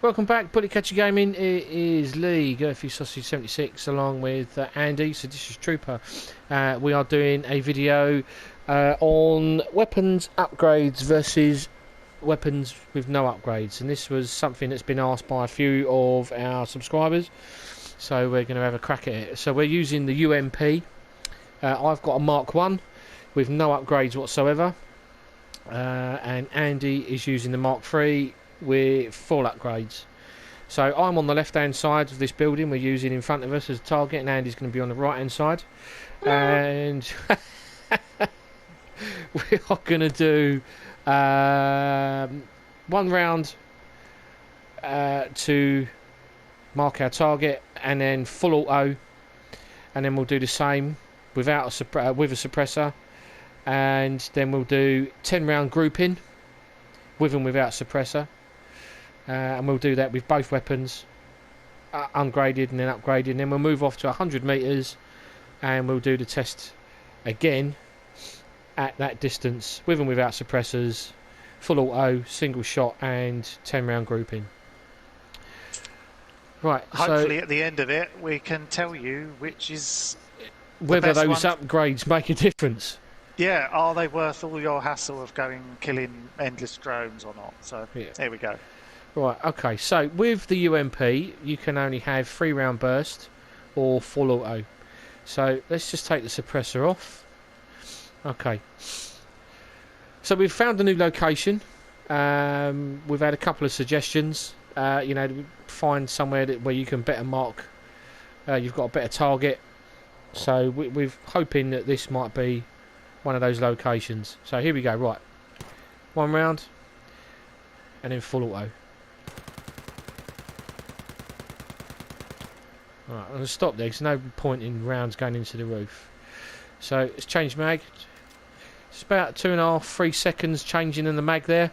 Welcome back, Bullet Catcher Gaming. It is Lee, Gurphy Sausage 76, along with Andy, Seditious Trooper. We are doing a video on weapons upgrades versus weapons with no upgrades, and this was something that's been asked by a few of our subscribers, so we're going to have a crack at it. So we're using the UMP. I've got a Mark 1 with no upgrades whatsoever, and Andy is using the Mark 3 with full upgrades. So I'm on the left hand side of this building we're using in front of us as a target, and Andy's going to be on the right hand side. And we are going to do one round to mark our target, and then full auto, and then we'll do the same without with a suppressor, and then we'll do 10 round grouping with and without suppressor. And we'll do that with both weapons, ungraded and then upgraded, and then we'll move off to 100 metres and we'll do the test again at that distance with and without suppressors, full auto, single shot and 10 round grouping. Right, hopefully at the end of it we can tell you which is whether those upgrades make a difference. Yeah, are they worth all your hassle of killing endless drones or not? So yeah. There we go. Right, okay, so with the UMP, you can only have 3 round burst or full auto. So let's just take the suppressor off. Okay. So we've found a new location. We've had a couple of suggestions. Find somewhere where you can better mark. You've got a better target. So we're hoping that this might be one of those locations. So here we go, right. 1 round and then full auto. Alright, I'm going to stop there because there's no point in rounds going into the roof. So let's change mag. It's about 2.5-3 seconds changing in the mag there.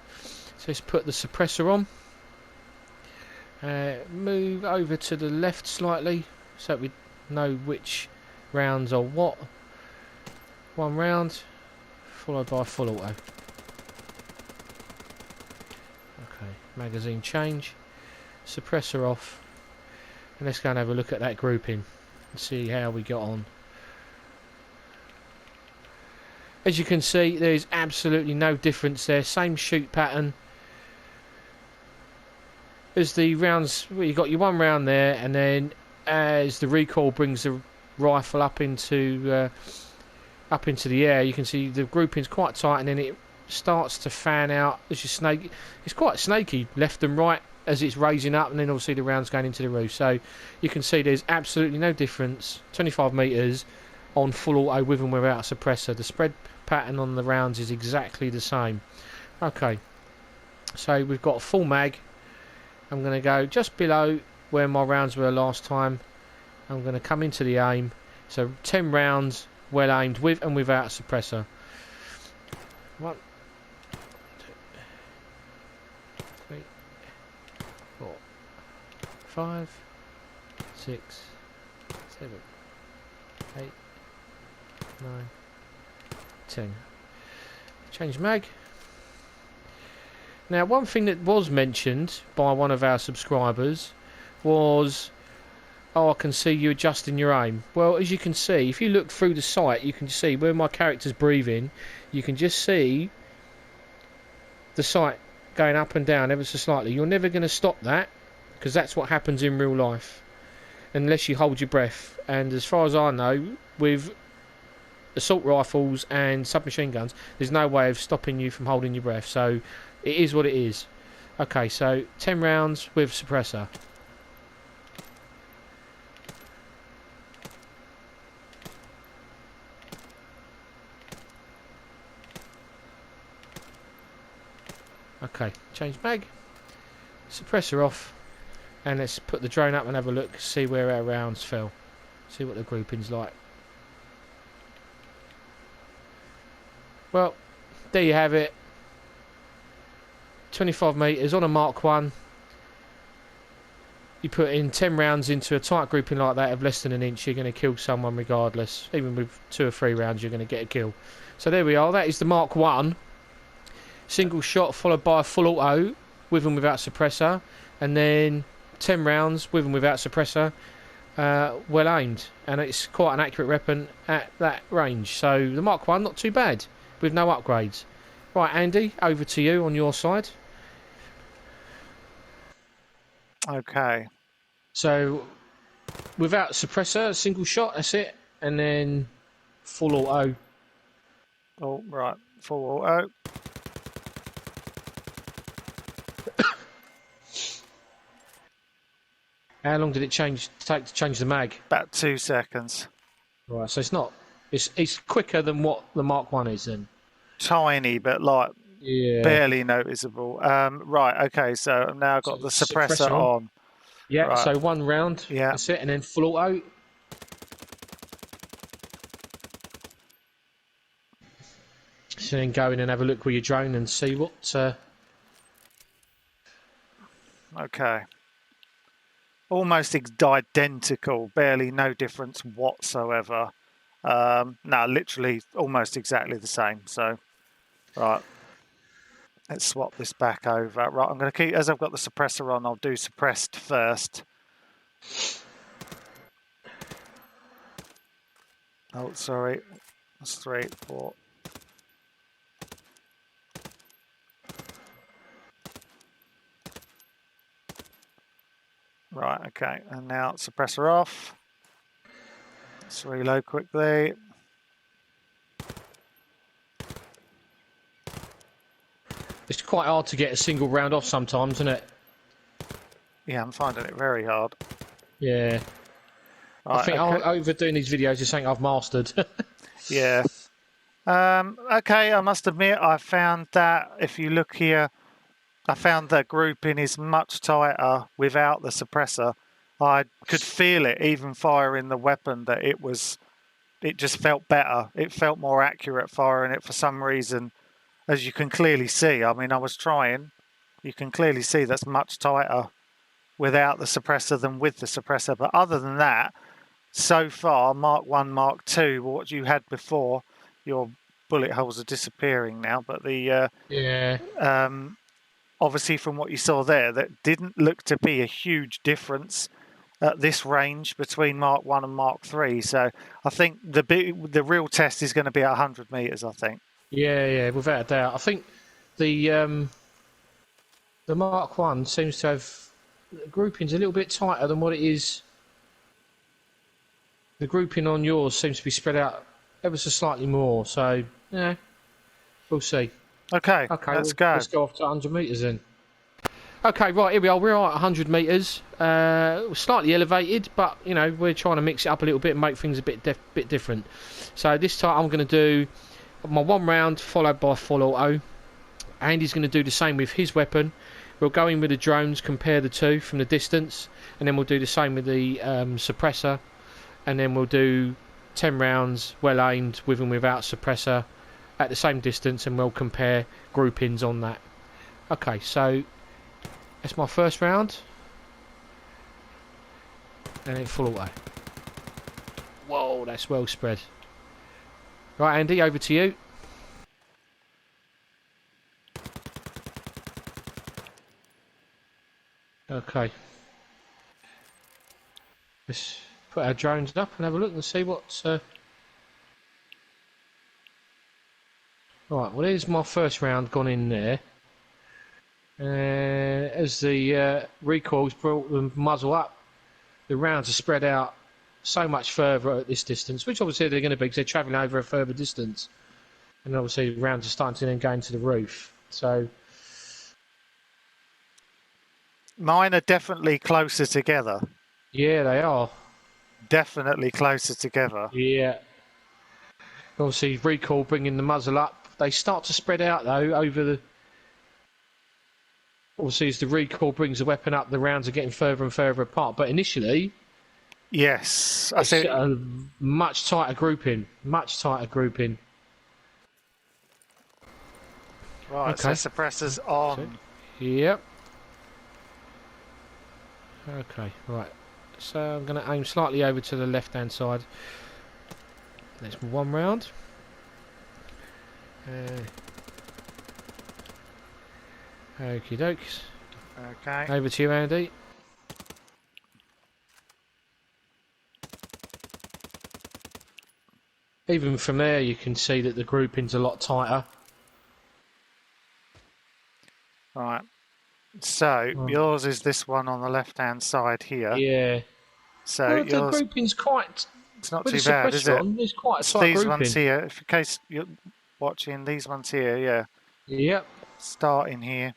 So let's put the suppressor on. Move over to the left slightly so we know which rounds are what. 1 round followed by full auto. Okay, magazine change. Suppressor off. And let's go and have a look at that grouping and see how we got on. As you can see, there's absolutely no difference there. Same shoot pattern as the rounds. Well, you got your 1 round there, and then as the recoil brings the rifle up into the air, you can see the grouping's quite tight, and then it starts to fan out as you snake. It's quite snaky left and right as it's raising up, and then obviously the rounds going into the roof. So you can see there's absolutely no difference. 25 metres on full auto with and without a suppressor. The spread pattern on the rounds is exactly the same. Okay, so we've got a full mag. I'm going to go just below where my rounds were last time. I'm going to come into the aim. So 10 rounds well aimed with and without a suppressor. 1, 2, 3, 4, 5, 6, 7, 8, 9, 10. Change mag. Now, one thing that was mentioned by one of our subscribers was, oh, I can see you adjusting your aim. Well, as you can see, if you look through the sight, you can see where my character's breathing. You can just see the sight going up and down ever so slightly. You're never going to stop that, because that's what happens in real life, unless you hold your breath. And as far as I know, with assault rifles and submachine guns, there's no way of stopping you from holding your breath. So it is what it is. Okay, so 10 rounds with suppressor. Okay, change mag, suppressor off, and let's put the drone up and have a look, see where our rounds fell, see what the grouping's like. Well, there you have it. 25 metres on a Mark 1. You put in 10 rounds into a tight grouping like that of less than an inch, you're going to kill someone regardless. Even with 2 or 3 rounds, you're going to get a kill. So there we are. That is the Mark 1. Single shot followed by a full auto with and without suppressor. and then 10 rounds with and without suppressor, well aimed, and it's quite an accurate weapon at that range. So the Mark 1, not too bad, with no upgrades. Right, Andy, over to you on your side. Okay. So without suppressor, single shot, that's it, and then full auto. Oh, right. Full auto. How long did it take to change the mag? About 2 seconds. Right, so it's not. It's quicker than what the Mark 1 is then. Tiny, but like Yeah. barely noticeable. Right, okay, so I've now got So the suppressor on. Yeah, Right. so 1 round. Yeah. That's it, and then full auto. So then go in and have a look with your drone and see what. Okay. Almost identical, barely no difference whatsoever. No, literally almost exactly the same. So, right. Let's swap this back over. Right, I'm going to keep, as I've got the suppressor on, I'll do suppressed first. Oh, sorry. That's 3, 4. Right, okay. And now suppressor off. Let's reload quickly. It's quite hard to get a single round off sometimes, isn't it? Yeah, I'm finding it very hard. Yeah. Right, I think okay. over doing these videos is something I've mastered. Yeah. Okay, I must admit, I found that if you look here, I found that grouping is much tighter without the suppressor. I could feel it even firing the weapon that it just felt better. It felt more accurate firing it for some reason, as you can clearly see. I mean, I was trying. You can clearly see that's much tighter without the suppressor than with the suppressor. But other than that, so far, Mark 1, Mark 2, what you had before, your bullet holes are disappearing now, but the yeah. obviously from what you saw there, that didn't look to be a huge difference at this range between Mark 1 and Mark 3. So I think the real test is going to be at 100 meters, I think. Yeah, without a doubt. I think the Mark 1 seems to have the grouping's a little bit tighter than what it is. The grouping on yours seems to be spread out ever so slightly more. So yeah, we'll see. Okay, let's go. Let's go off to 100 metres then. Okay, right, here we are. We're at 100 metres. Slightly elevated, but, you know, we're trying to mix it up a little bit and make things a bit different. So this time I'm going to do my 1 round followed by full auto. Andy's going to do the same with his weapon. We'll go in with the drones, compare the two from the distance, and then we'll do the same with the suppressor. And then we'll do 10 rounds, well aimed, with and without suppressor, at the same distance, and we'll compare groupings on that. Okay, so that's my first round. And then full auto. Whoa, that's well spread. Right, Andy, over to you. Okay. Let's put our drones up and have a look and see what's... Right, well, there's my first round gone in there. As the recoil's brought the muzzle up, the rounds are spread out so much further at this distance, which obviously they're going to be because they're travelling over a further distance. And obviously the rounds are starting to then go into the roof. So... Mine are definitely closer together. yeah, they are. Definitely closer together. Yeah. Obviously, recoil bringing the muzzle up. They start to spread out, though, over the... obviously, as the recoil brings the weapon up, the rounds are getting further and further apart. But initially... yes. It's a much tighter grouping. Much tighter grouping. Right, okay. so suppressor's on. Yep. Okay, right. So I'm going to aim slightly over to the left-hand side. That's 1 round. Okie dokes. Okay. Over to you, Andy. Even from there, you can see that the grouping's a lot tighter. Right. So Oh. yours is this one on the left-hand side here. Yeah. So Well, the yours, grouping's quite. it's not With the too bad, is suppressor it? on, it's quite a It's tight these ones grouping. here. If in case you're watching, these ones here, yeah. Yep. Starting here.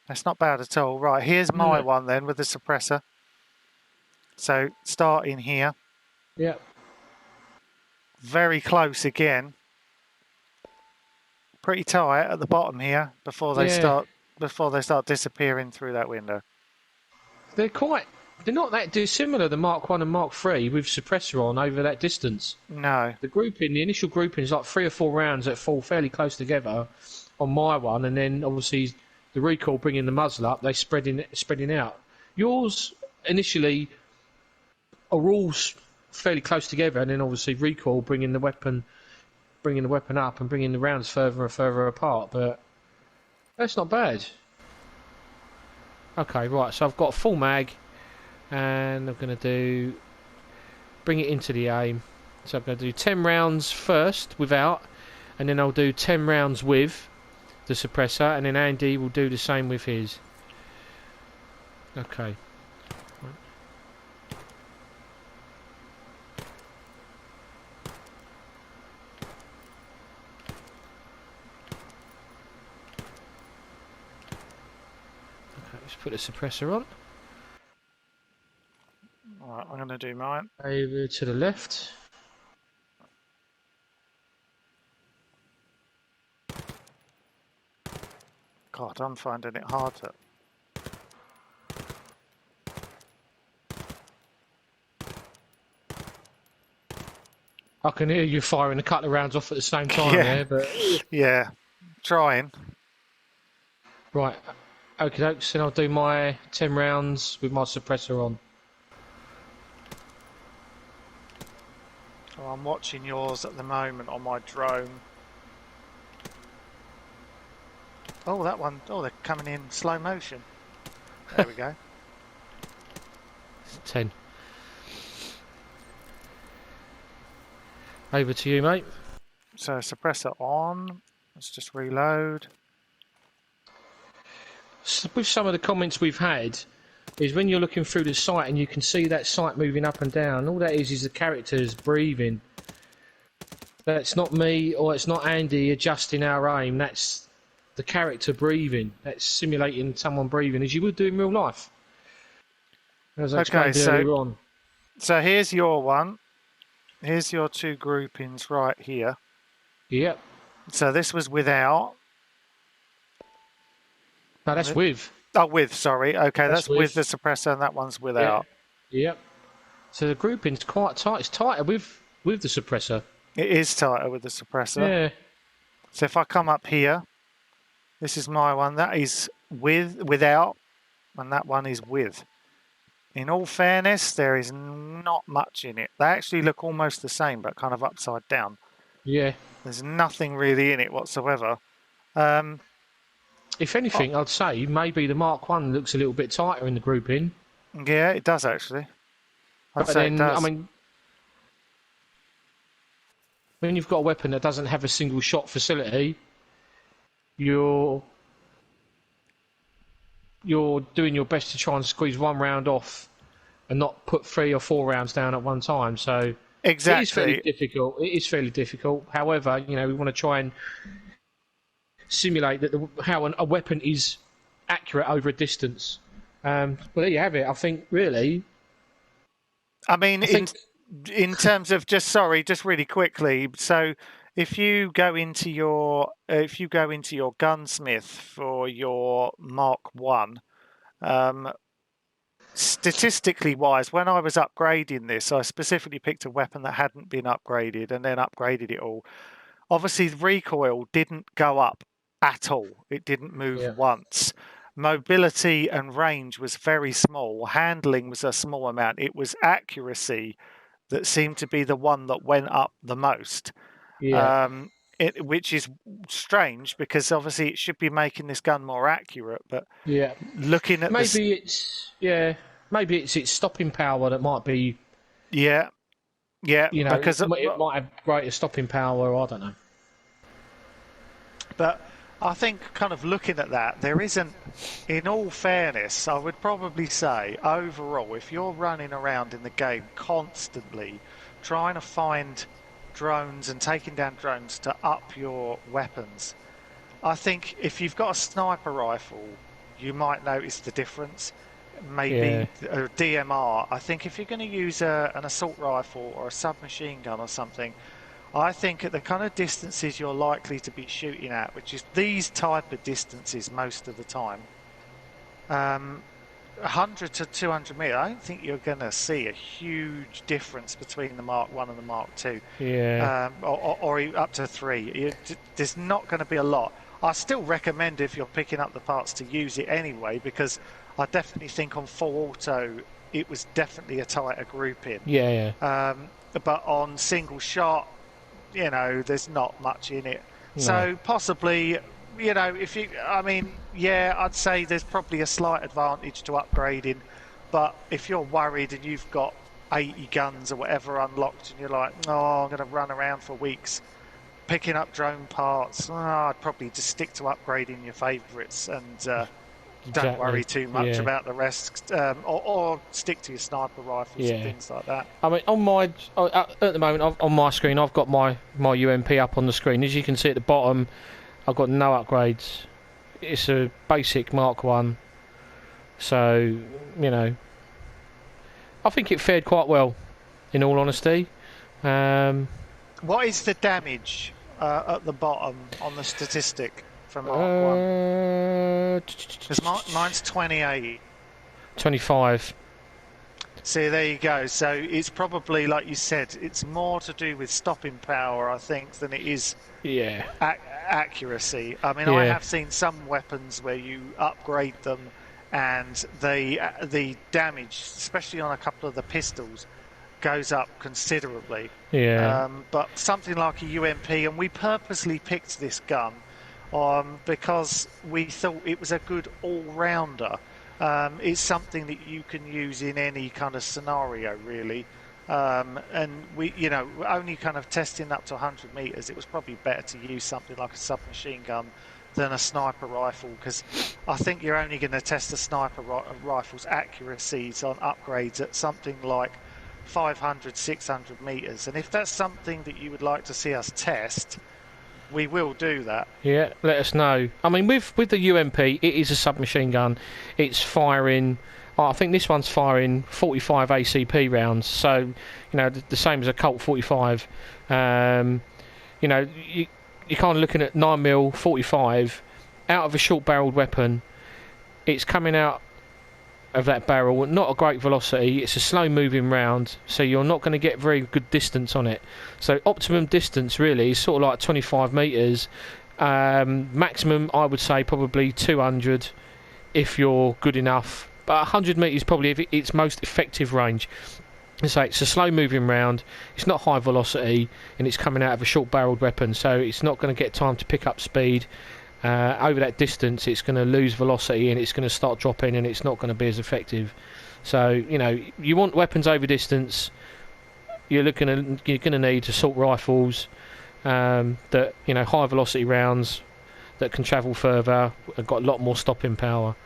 That's not bad at all. Right, here's my No. one then with the suppressor. So starting here. Yep. Very close again. Pretty tight at the bottom here before they Yeah. start disappearing through that window. They're quite. They're not that dissimilar, the Mark 1 and Mark 3, with suppressor on over that distance. No. The grouping, the initial grouping is like 3 or 4 rounds that fall fairly close together on my one, and then obviously the recoil bringing the muzzle up, they spreading out. Yours initially are all fairly close together, and then obviously recoil bringing the weapon up and bringing the rounds further and further apart. But that's not bad. Okay, right. So I've got a full mag, and I'm going to bring it into the aim. So I'm going to do 10 rounds first without, and then I'll do 10 rounds with the suppressor, and then Andy will do the same with his. Okay. Okay, let's put the suppressor on. Alright, I'm going to do mine. Over to the left. God, I'm finding it hard to... I can hear you firing a couple of rounds off at the same time there, but Yeah, trying. right. Okay, so I'll do my 10 rounds with my suppressor on. Oh, I'm watching yours at the moment on my drone. Oh, that one. Oh, they're coming in slow motion. There we go. 10. Over to you, mate. So suppressor on. Let's just reload. With some of the comments we've had, is when you're looking through the sight and you can see that sight moving up and down, all that is the characters breathing. That's not me or it's not Andy adjusting our aim, that's the character breathing. That's simulating someone breathing as you would do in real life. As I explained earlier on. So here's your one. Here's your two groupings right here. Yep. So this was without. No, that's with. Oh, with, sorry. Okay, that's with the suppressor and that one's without. Yeah. Yep. So the grouping's quite tight. It's tighter with the suppressor. It is tighter with the suppressor. Yeah. So if I come up here, this is my one. That is without, and that one is with. In all fairness, there is not much in it. They actually look almost the same, but kind of upside down. Yeah. There's nothing really in it whatsoever. If anything, I'd say maybe the Mark 1 looks a little bit tighter in the grouping. Yeah, it does actually. But then, I mean, when you've got a weapon that doesn't have a single shot facility, you're doing your best to try and squeeze one round off and not put 3 or 4 rounds down at one time. So exactly. It is fairly difficult. It is fairly difficult. However, we want to try and simulate that how a weapon is accurate over a distance. Well, there you have it. I think really. I mean, in terms of just really quickly. So if you go into your gunsmith for your Mark 1, statistically wise, when I was upgrading this, I specifically picked a weapon that hadn't been upgraded and then upgraded it all. Obviously, the recoil didn't go up at all. It didn't move once. Mobility and range was very small. Handling was a small amount. It was accuracy that seemed to be the one that went up the most. Yeah. which is strange because obviously it should be making this gun more accurate. But Yeah. looking at this, Maybe it's its stopping power that might be. yeah, because It might have greater stopping power. I don't know. but I think kind of looking at that, there isn't. In all fairness, I would probably say overall, if you're running around in the game constantly trying to find drones and taking down drones to up your weapons, I think if you've got a sniper rifle, you might notice the difference. Maybe a DMR. I think if you're going to use an assault rifle or a submachine gun or something, I think at the kind of distances you're likely to be shooting at, which is these type of distances most of the time, 100 to 200 meters, I don't think you're going to see a huge difference between the Mark 1 and the Mark 2. Yeah. Or up to 3. There's not going to be a lot. I still recommend if you're picking up the parts to use it anyway, because I definitely think on full auto it was definitely a tighter grouping. Yeah. But on single shot, there's not much in it. No. So possibly, I'd say there's probably a slight advantage to upgrading. But if you're worried and you've got 80 guns or whatever unlocked and you're like, oh, I'm going to run around for weeks picking up drone parts, I'd probably just stick to upgrading your favourites and don't worry too much about the rest, or stick to your sniper rifles and things like that. I mean, at the moment on my screen, I've got my UMP up on the screen. As you can see at the bottom, I've got no upgrades. It's a basic Mark 1, so I think it fared quite well, in all honesty. What is the damage at the bottom on the statistic for Mark 1? Because mine's 28. 25. See, there you go. So it's probably, like you said, it's more to do with stopping power, I think, than it is accuracy. I mean, I have seen some weapons where you upgrade them and the damage, especially on a couple of the pistols, goes up considerably. But something like a UMP, and we purposely picked this gun because we thought it was a good all-rounder. It's something that you can use in any kind of scenario, really. And we, only kind of testing up to 100 meters, it was probably better to use something like a submachine gun than a sniper rifle, because I think you're only going to test the sniper rifle's accuracies on upgrades at something like 500, 600 meters. And if that's something that you would like to see us test, we will do that. Yeah, let us know. I mean, with the UMP, it is a submachine gun. It's firing, I think this one's firing 45 ACP rounds, so the same as a Colt 45. You're kind of looking at 9mm 45 out of a short-barreled weapon. It's coming out of that barrel, not a great velocity. It's a slow-moving round, so you're not going to get very good distance on it. So optimum distance really is sort of like 25 meters. Maximum, I would say, probably 200 if you're good enough. But 100 meters probably its most effective range. So it's a slow-moving round. It's not high velocity, and it's coming out of a short-barreled weapon, so it's not going to get time to pick up speed. Over that distance, it's going to lose velocity and it's going to start dropping, and it's not going to be as effective. So you want weapons over distance. You're going to need assault rifles that high velocity rounds that can travel further, have got a lot more stopping power,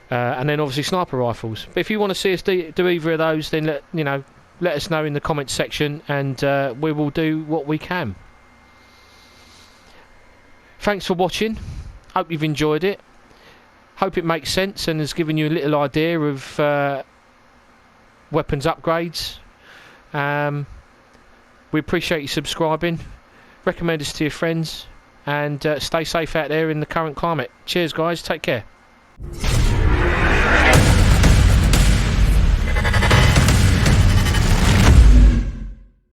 and then obviously sniper rifles. But if you want to see us do either of those, then let us know in the comments section, and we will do what we can. Thanks for watching. Hope you've enjoyed it. Hope it makes sense and has given you a little idea of weapons upgrades. We appreciate you subscribing. Recommend us to your friends, and stay safe out there in the current climate. Cheers, guys. Take care.